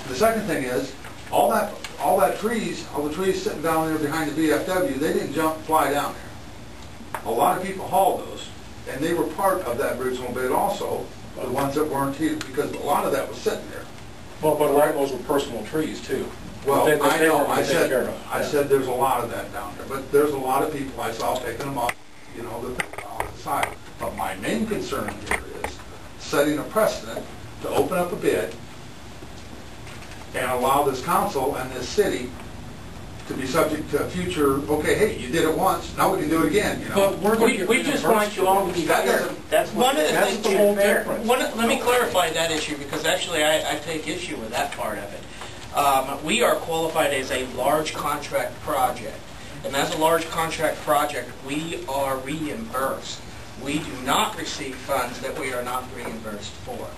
The second thing is, all the trees sitting down there behind the VFW, they didn't fly down there. A lot of people hauled those, and they were part of that original bid also, the ones that weren't here, because a lot of that was sitting there. Well, but a lot of those were personal trees too. Well, I know, I said there's a lot of that down there, but there's a lot of people I saw picking them up, you know, on the side. But my main concern here is setting a precedent to open up a bid and allow this council and this city to be subject to future, okay, hey, you did it once, now we can do it again, you know. But we just want you all to be fair. That's one of the things. Let me clarify that issue, because actually I take issue with that part of it. We are qualified as a large contract project, and as a large contract project, we are reimbursed. We do not receive funds that we are not reimbursed for.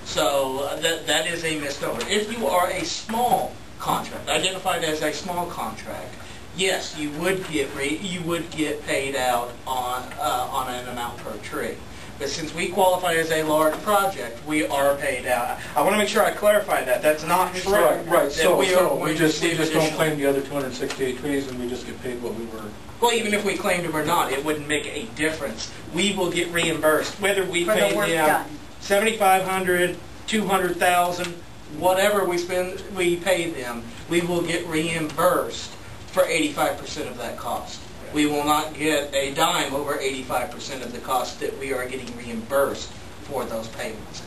So that is a misnomer. If you are a small contract, identified as a small contract, yes, you would get paid out on an amount per tree. But since we qualify as a large project, we are paid out. I want to make sure I clarify that. That's not true. Right. So we just don't claim the other 268 trees, and we just get paid what we were. Well, even if we claimed them or not, it wouldn't make a difference. We will get reimbursed, whether we pay them $7,500, $200,000, whatever we pay them. We will get reimbursed for 85% of that cost. We will not get a dime over 85% of the cost that we are getting reimbursed for those payments.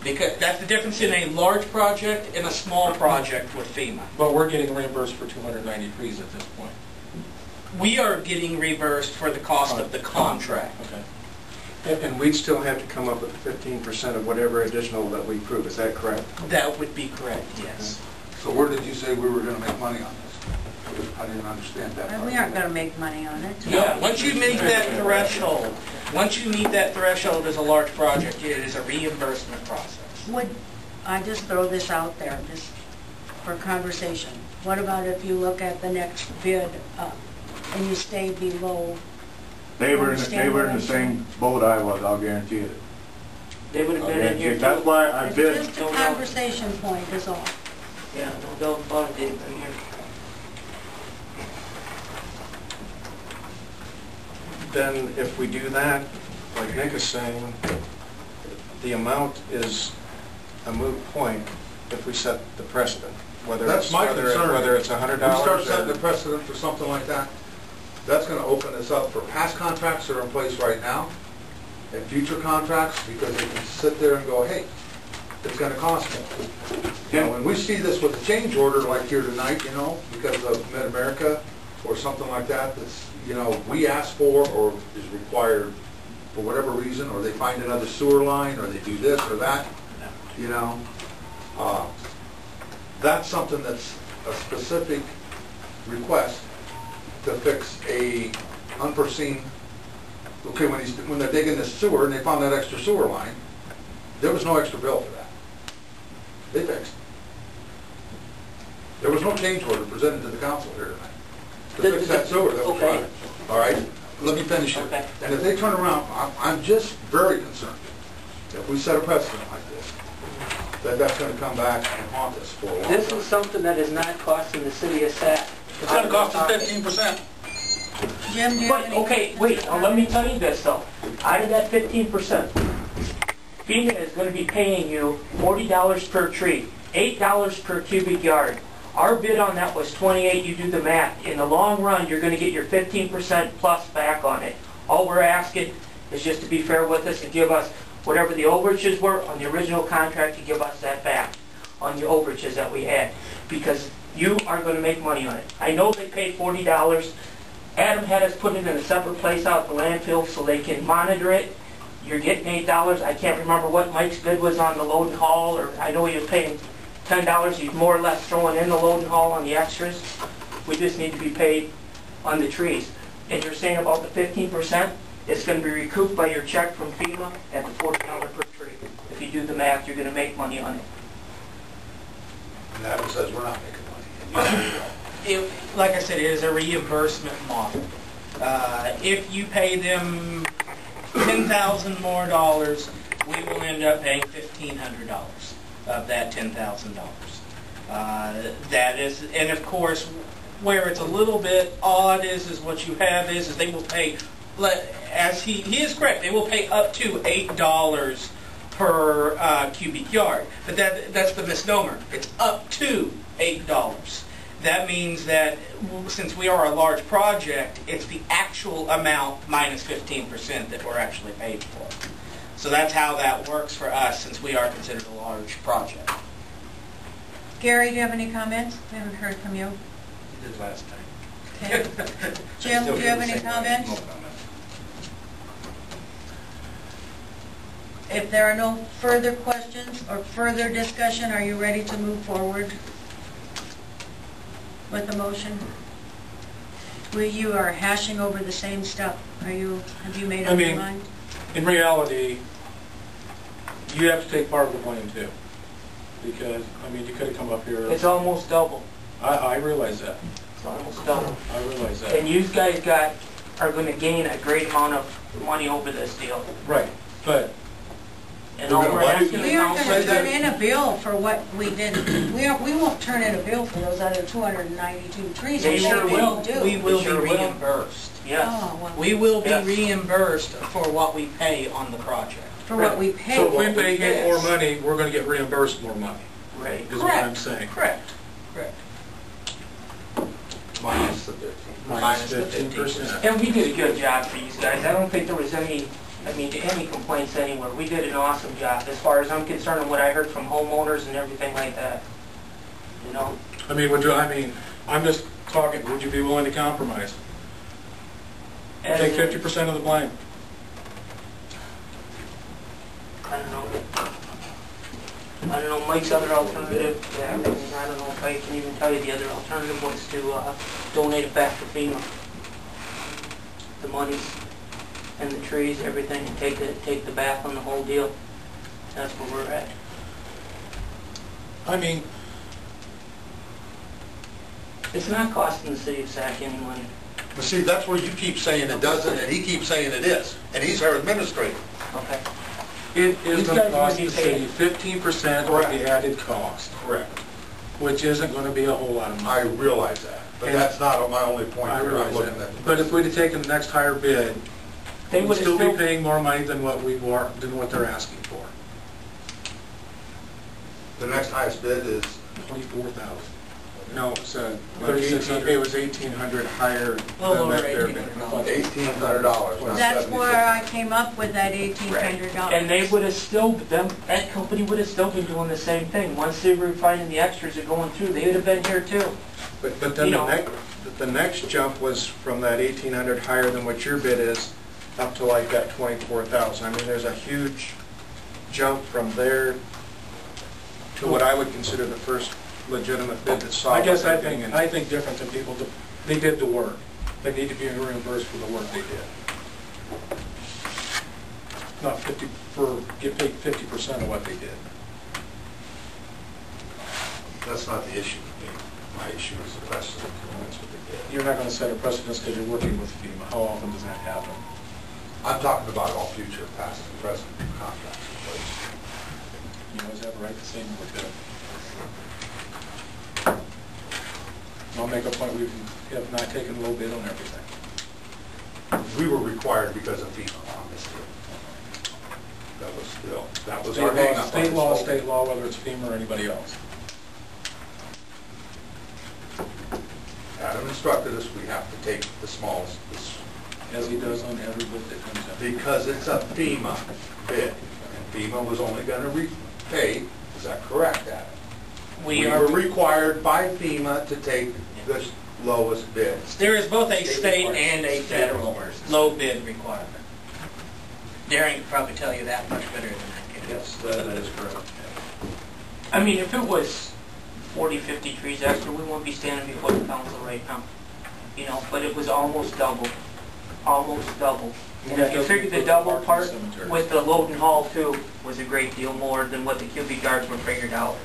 Because that's the difference in a large project and a small project with FEMA. But we're getting reimbursed for 290 trees at this point. We are getting reimbursed for the cost of the contract. Okay. And we'd still have to come up with 15% of whatever additional that we prove. Is that correct? That would be correct, yes. So where did you say we were going to make money on this? I didn't understand that part. We aren't going to make money on it. Yeah, once you meet that threshold, as a large project, it is a reimbursement process. Would I just throw this out there, just for conversation? What about if you look at the next bid up and you stay below? They were in the same boat I was, I'll guarantee it. They would have been in here. That's why I bid. It's just a conversation point is all. Yeah, no doubt about it, they've been here. Then if we do that, like Nick is saying, the amount is a moot point if we set the precedent. Whether That's my concern. Whether it's $100 we start setting the precedent for something like that, that's going to open us up for past contracts that are in place right now and future contracts, because they can sit there and go, hey, it's going to cost more. You know, when we see this with a change order like here tonight, you know, because of Mid-America or something like that, that's, you know, we ask for or is required for whatever reason, or they find another sewer line, or they do this or that, you know, that's something that's a specific request to fix a unforeseen. Okay, when they're digging this sewer and they found that extra sewer line, there was no extra bill for that. They fixed it. There was no change order presented to the council here tonight to fix that sewer that was running. All right, let me finish here. Okay. And if they turn around, I'm just very concerned that if we set a precedent like this, that's going to come back and haunt us for a while. This is something that is not costing the city a cent. It's going to cost us 15%. Jim, do you But, have any? okay, wait, let me tell you this though. Out of that 15%, FEMA is going to be paying you $40 per tree, $8 per cubic yard. Our bid on that was $28. You do the math. In the long run, you're going to get your 15% plus back on it. All we're asking is just to be fair with us and give us whatever the overages were on the original contract, to give us that back on the overages that we had, because you are going to make money on it. I know they paid $40. Adam had us put it in a separate place out at the landfill so they can monitor it. You're getting $8. I can't remember what Mike's bid was on the load and haul, or I know he was paying $10. He's more or less throwing in the load and haul on the extras. We just need to be paid on the trees. And you're saying about the 15%, it's going to be recouped by your check from FEMA at the $40 per tree. If you do the math, you're going to make money on it. And Adam says we're not making money. Like I said, it is a reimbursement model. If you pay them $10,000 more, we will end up paying $1,500 of that $10,000. That is, and of course, where it's a little bit odd is what you have is they will pay, as he is correct, they will pay up to $8 per cubic yard. But that's the misnomer. It's up to $8. That means that since we are a large project, it's the actual amount minus 15% that we're actually paid for. So that's how that works for us since we are considered a large project. Gary, do you have any comments? We haven't heard from you. You did last time. Okay. Jim, do you have any comments? No comments. If there are no further questions or further discussion, are you ready to move forward with the motion? You are hashing over the same stuff. Have you made up your mind? In reality, you have to take part of the blame too. Because, you could have come up here. It's almost double. I realize that. It's almost double. I realize that. And you guys are going to gain a great amount of money over this deal. Right, but And all we're asking the We aren't council going to turn in a bill for what we did. We won't turn in a bill for those other 292 trees. They sure Maybe will. do. We will be Sure will. reimbursed. Yes. Oh, well, We will be Yes. reimbursed for what we pay on the project. for what we pay. so if we pay more money, we're going to get reimbursed more money, Right. is what I'm saying. Correct. Correct. Minus the 15. Minus 15%. And we did a good job for you guys. I don't think there was any complaints anywhere. We did an awesome job as far as I'm concerned and what I heard from homeowners and everything like that. You know? I'm just talking, would you be willing to compromise? And Take 50% of the blame. I don't know, Mike's other alternative, yeah, I don't know if I can even tell you the other alternative was to donate it back to FEMA. The monies and the trees, everything, and take the bath on the whole deal. That's where we're at. It's not costing the city of Sac any money. But see, that's where you keep saying it doesn't, and he keeps saying it is, and he's our administrator. Okay. It is These going to guys cost would the be city paid. 15% of the added cost, Correct. which isn't going to be a whole lot of I money. realize that, but And- that's not my only point I here. I'm realize looking that. at. But if we'd have taken the next higher bid, They we'd would still have be paying more money than what they're asking for. The next highest bid is, 24,000. No, it said, $3,600. it was 1,800 higher Well, than over that their bid. $1,800. $1,800, not That's where $76. I came up with that $1,800. And they would have still, that company would have still been doing the same thing. Once they were finding the extras and going through, they would have been here too. But then You know. the next jump was from that 1,800 higher than what your bid is, up to like that 24,000. There's a huge jump from there to what I would consider the first legitimate bid that saw. I guess what I they're doing. think different than people. They did the work. They need to be reimbursed for the work they did. Not get paid 50% of what they did. That's not the issue. My issue is the precedent. That's what they did. You're not going to set a precedence because you're working with FEMA. How often does that happen? I'm talking about all future, past, and present contracts in place. You always have a right to say more bid. I'll make a point, we have not taken low bid on everything. We were required because of FEMA on this deal. That was our hang up. State law, whether it's FEMA or anybody else. Adam instructed us, we have to take the smallest, As he does on every bid that comes in. because it's a FEMA bid. And FEMA was only gonna repay, is that correct, Adam? We were required by FEMA to take the lowest bid. There is both a state and a federal low bid requirement. Darren could probably tell you that much better than I can. Yes, that is correct. If it was 40, 50 trees extra, we wouldn't be standing before the council right now. But it was almost double. Almost double. And if you figure the double part with the load and haul too was a great deal more than what the cubic yards were figured out.